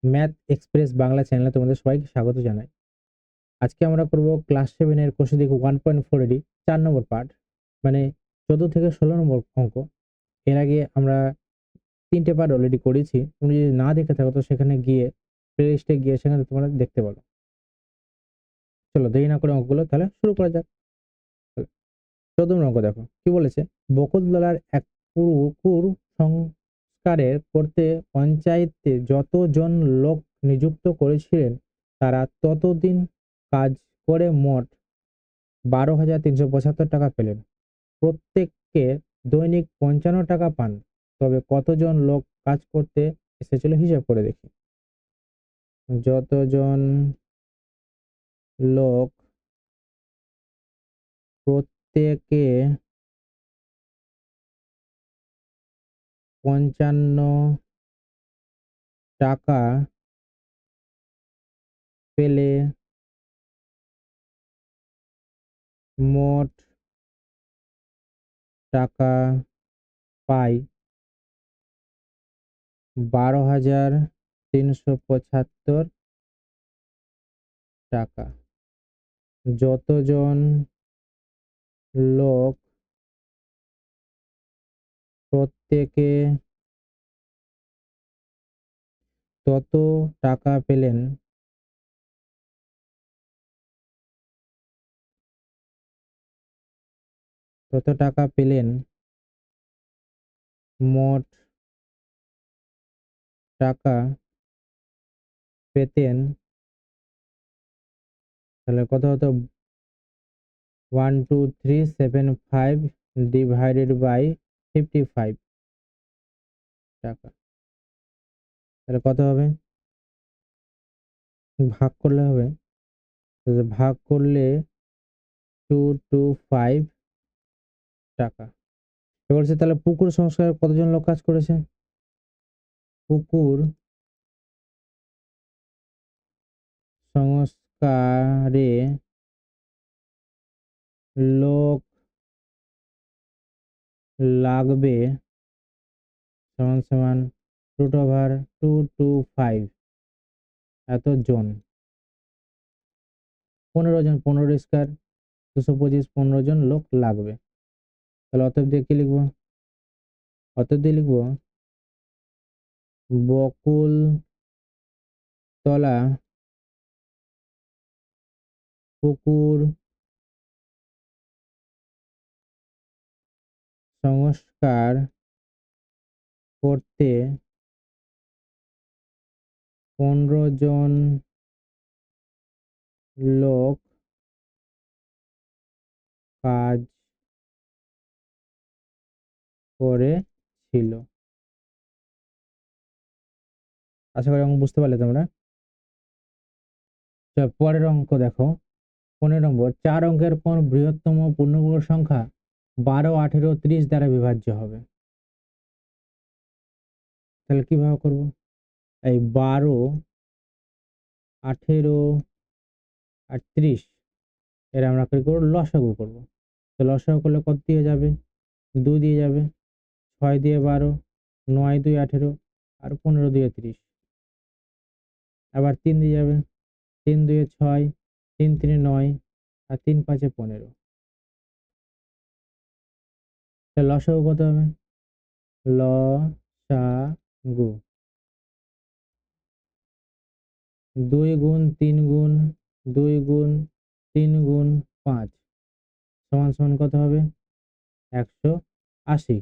Math express Bangla চ্যানেলে তোমাদের সবাইকে স্বাগত জানাই। আজকে আমরা করব ক্লাস 7 এর কোশ্চেন দেখো 1.4 এরই 4 নম্বর পার্ট, মানে 14 থেকে 16 নম্বর অঙ্ক। এর আগে আমরা 3টে পার্ট অলরেডি করেছি। তুমি যদি না দেখে থাকো তো সেখানে গিয়ে প্লেলিস্টে গিয়ে সেখানে তোমরা দেখতে পারো। চলো দেরি না করে অঙ্কগুলো তাহলে শুরু করা যাক। 14 নম্বর অঙ্ক দেখো কি বলেছে। বকুলতলার এক পুকুর সংস্কারের করতে পঞ্চায়েতে যতজন লোক নিযুক্ত করেছিলেন তারা ততদিন কাজ করে মোট 12,375 টাকা পেলেন। প্রত্যেককে দৈনিক 55 টাকা পান। তবে কতজন লোক কাজ করতে এসেছিল হিসাব করে দেখি। যতজন লোক প্রত্যেকে 55 টাকা পেলে মোট টাকা পাই 12,375 টাকা। যতজন লোক প্রত্যেকে তত টাকা পেলেন মোট টাকা পেতেন, তাহলে কত হতো 12375 ডিভাইডেড বাই 55 টাকা। তাহলে কত হবে, ভাগ করলে হবে, ভাগ করলে 225 টাকা। বলছে তাহলে পুকুর সংস্কার কতজন লোক কাজ করেছে। পুকুর সংস্কারে লোক লাগবে সমান সমান √225 এতজন। 15 জন, 15 স্কয়ার 225, 15 জন লোক লাগবে। তাহলে অতএব দিয়ে কি লিখবো, অতএব দিয়ে লিখবো বকুল তলা পুকুর সংস্কার করতে 15 জন লোক কাজ করেছিল। আশা করি অঙ্ক বুঝতে পারলে তোমরা। পরের অঙ্ক দেখো 15 নম্বর। 4 অঙ্কের কোন বৃহত্তম পূর্ণবর্গ সংখ্যা 12, 18, 30 দ্বারা বিভাজ্য হবে। তাহলে কিভাবে করব, এই 12, 18 আর 30 এর আমরা কি করবো, লসাগু করব। তো লসাগু করলে কত দিয়ে যাবে, 2 দিয়ে যাবে, 6 দিয়ে 12, 9 2 18 আর 15 দিয়ে 30, আবার 3 দিয়ে যাবে, 3 2 6, 3 3 9 আর 3 5 15। তাহলে লসাগু কত হবে, লসাগু 2 গুণ 3 গুণ 2 গুণ 3 গুণ 5 সমান সমান কত হবে, 180।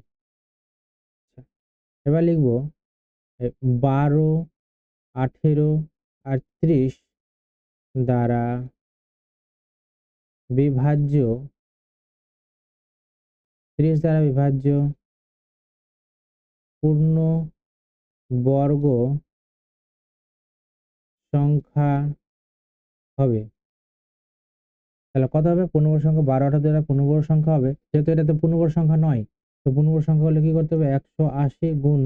এবার লিখবো 12, 18 আর 30 দ্বারা বিভাজ্য, 30 দ্বারা বিভাজ্য পূর্ণ বর্গ সংখ্যা হবে। তাহলে কত হবে, পূর্ণবর্গ সংখ্যা 12, 18 দ্বারা পূর্ণবর্গ সংখ্যা হবে, যেহেতু এটা তো পূর্ণবর্গ সংখ্যা নয়। তো পূর্ণবর্গ সংখ্যা হলে কি করতে হবে, 180 গুণ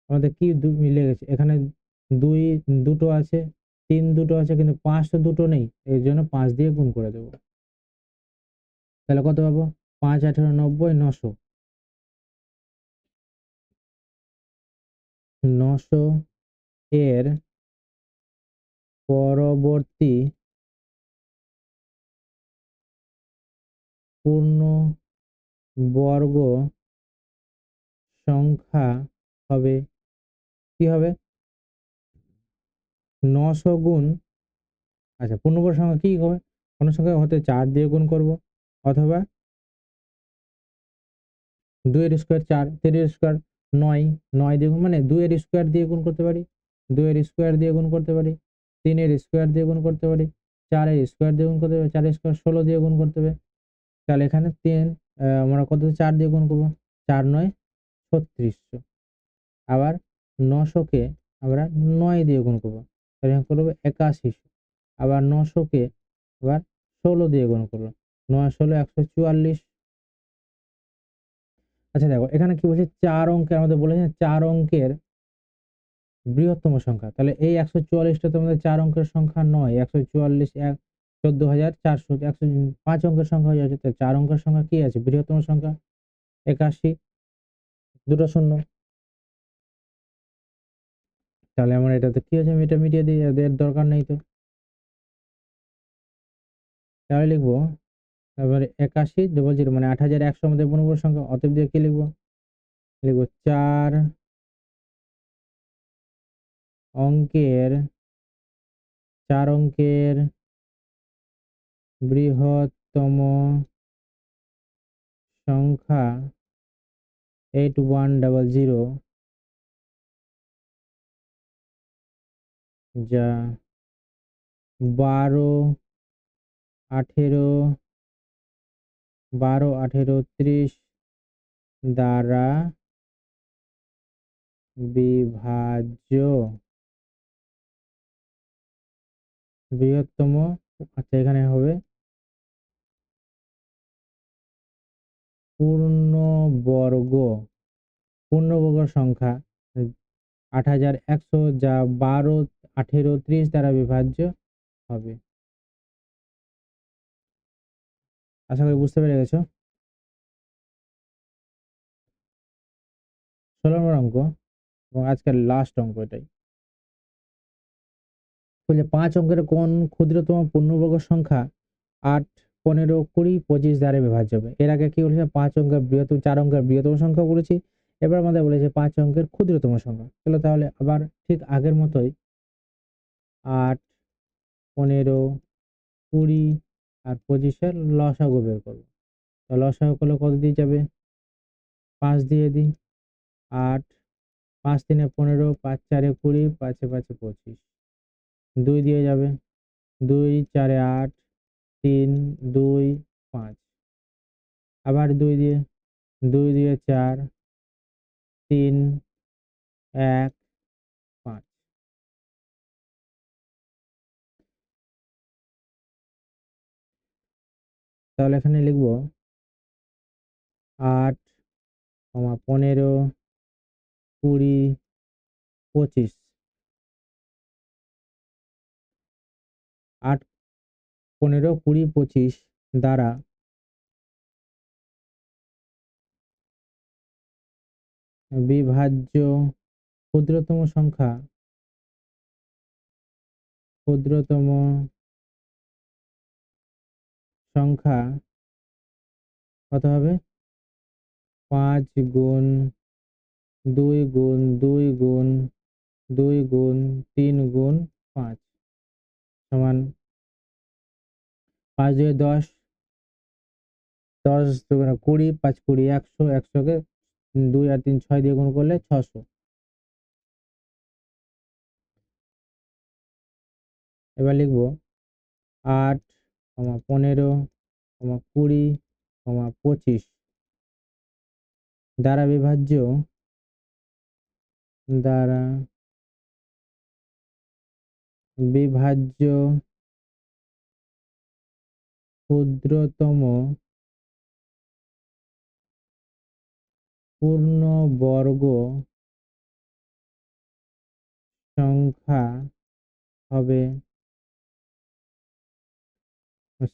আমাদের কি মিলে গেছে, এখানে 2 দুটো আছে, 3 দুটো আছে, কিন্তু 5 তো দুটো নেই, এই জন্য 5 দিয়ে গুণ করে দেবো। তাহলে কত পাবো, 5 18 90, 900। 900 এর পরবর্তী পূর্ণবর্গ সংখ্যা হবে কি হবে 900 গুণ আচ্ছা পূর্ণবর্গ সংখ্যা কি হবে কোন সংখ্যা হতে 4 দিয়ে গুণ করব অথবা 2 এর স্কয়ার 4 3 এর স্কয়ার 9 9 দিয়ে গুণ মানে 2 এর স্কয়ার দিয়ে গুণ করতে পারি 2 এর স্কয়ার দিয়ে গুণ করতে পারি 3 এর স্কয়ার দিয়ে গুণ করতে পারি 4 এর স্কয়ার দিয়ে গুণ করতে পারি 4 এর স্কয়ার 16 দিয়ে গুণ করতে হবে তাহলে এখানে 3 আমরা কত 4 দিয়ে গুণ করব 4 9 3600 আবার 900 কে আমরা 9 দিয়ে গুণ করব তাহলে এখানে করব 8100 আবার 900 কে আবার 16 দিয়ে গুণ করব 9 16 144 আচ্ছা দেখো এখানে কি বলছে 4 অঙ্কের আমাদের বলেছে 4 অঙ্কের বৃহত্তম সংখ্যা তাহলে এই 144 টা তোমাদের 4 অঙ্কের সংখ্যা নয় 144 14400 105 অঙ্কের সংখ্যা হয়ে যাচ্ছে তাহলে 4 অঙ্কের সংখ্যা কি আছে বৃহত্তম সংখ্যা 81 দুটো শূন্য তাহলে আমরা এটাতে কি আছে আমি এটা মিটিয়ে দিই এদের দরকার নেই তো তাহলে লিখবো তারপরে 81 মানে 8100 আমাদের পূর্ণবর্গ সংখ্যা অতএব দিয়ে কি লিখবো লিখবো 4 অঙ্কের 4 অঙ্কের বৃহত্তম সংখ্যা 8100 যা 12 18 30 দ্বারা বিভাজ্য বৃহত্তম আচ্ছা এখানে হবে পূর্ণবর্গ পূর্ণবর্গ সংখ্যা 8100 যা 12 18 30 দ্বারা বিভাজ্য হবে আশা করি বুঝতে পেরে গেছো 16 নম্বর অঙ্ক এবং আজকের লাস্ট অঙ্ক এটাই বলছে 5 অঙ্কের কোন ক্ষুদ্রতম পূর্ণবর্গ সংখ্যা 8 15 20 25 দ্বারা বিভাজ্য হবে এর আগে কি বলেছে 5 অঙ্কের বৃহত্তম 4 অঙ্কের বৃহত্তম সংখ্যা বলেছি এবার আমাদের বলেছে 5 অঙ্কের ক্ষুদ্রতম সংখ্যা চলো তাহলে আবার ঠিক আগের মতোই 8 15 20 আর 25 এর লসাগু বের করবো তো লসাগু করলে কত দিয়ে যাবে 5 দিয়ে দিই 8 5 3 15 5 4 20 5 5 25 2 দিয়ে যাবে 2 4 8 3 2 5 আবার 2 দিয়ে 2 দিয়ে 4 3 1 5 তাহলে এখানে লিখবো 8 15 20 25 8 15 20 25 দ্বারা বিভাজ্য ক্ষুদ্রতম সংখ্যা ক্ষুদ্রতম সংখ্যা কত হবে 5 গুণ 2 গুণ 2 গুণ 2 গুণ 3 গুণ 5 সমান 5 2 10 10 দুগুণে 20 5 20 100 100 কে 2 আর 3 6 দিয়ে গুণ করলে 600 এবার লিখবো 8 15 20 25 দ্বারা বিভাজ্য দ্বারা বিভাজ্য ক্ষুদ্রতম পূর্ণবর্গ সংখ্যা হবে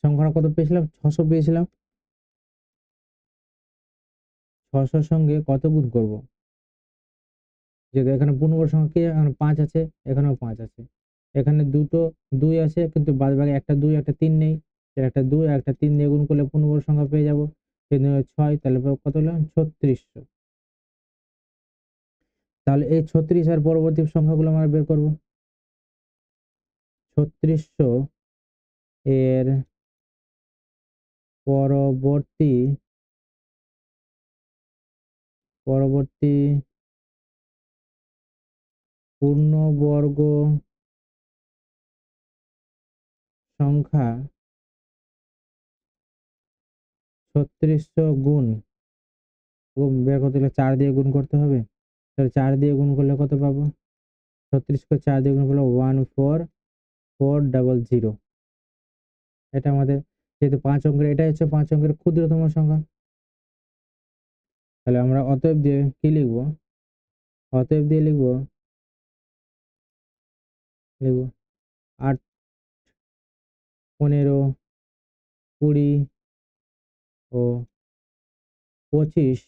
সংখ্যাটা কত পেয়েছিলাম 600 পেয়েছিলাম 600 সঙ্গে কত গুণ করব যেহেতু এখানে পূর্ণবর্গ সংখ্যা কি এখানে 5 আছে এখানেও 5 আছে এখানে দুটো 2 আছে কিন্তু বাদবাকি একটা 2 একটা 3 নেই। এর একটা 2 আর একটা 3 দিয়ে গুণ করলে পূর্ণবর্গ সংখ্যা পেয়ে যাবো। 3 দুগুণে 6 তাহলে কত হলো? 3600। তাহলে এই 36 আর পরবর্তী সংখ্যাগুলো আমরা বের করব। 3600 এর পরবর্তী পরবর্তী পূর্ণবর্গ সংখ্যা 3600 বের করতে গেলে 4 দিয়ে গুণ করতে হবে। তাহলে 4 দিয়ে গুণ করলে কত পাবো? 36 কে 4 দিয়ে গুণ করলে 14400। এটা আমাদের যেহেতু 5 অঙ্কের, এটাই হচ্ছে 5 অঙ্কের ক্ষুদ্রতম সংখ্যা। তাহলে আমরা অতএব দিয়ে কি লিখব? অতএব দিয়ে লিখব 8, 15, 20 ও 25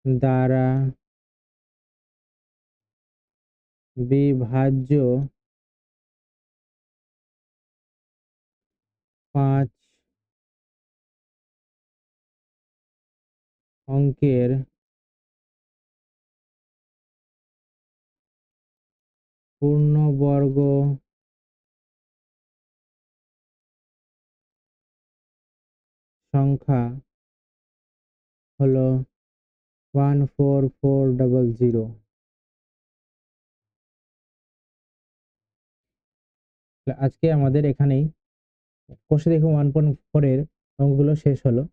দ্বারা বিভাজ্য 5 অঙ্কের পূর্ণবর্গ সংখ্যা হলো 14400। আজকে আমাদের এখানেই কোষে দেখে 1.4 এর অঙ্কগুলো শেষ হলো।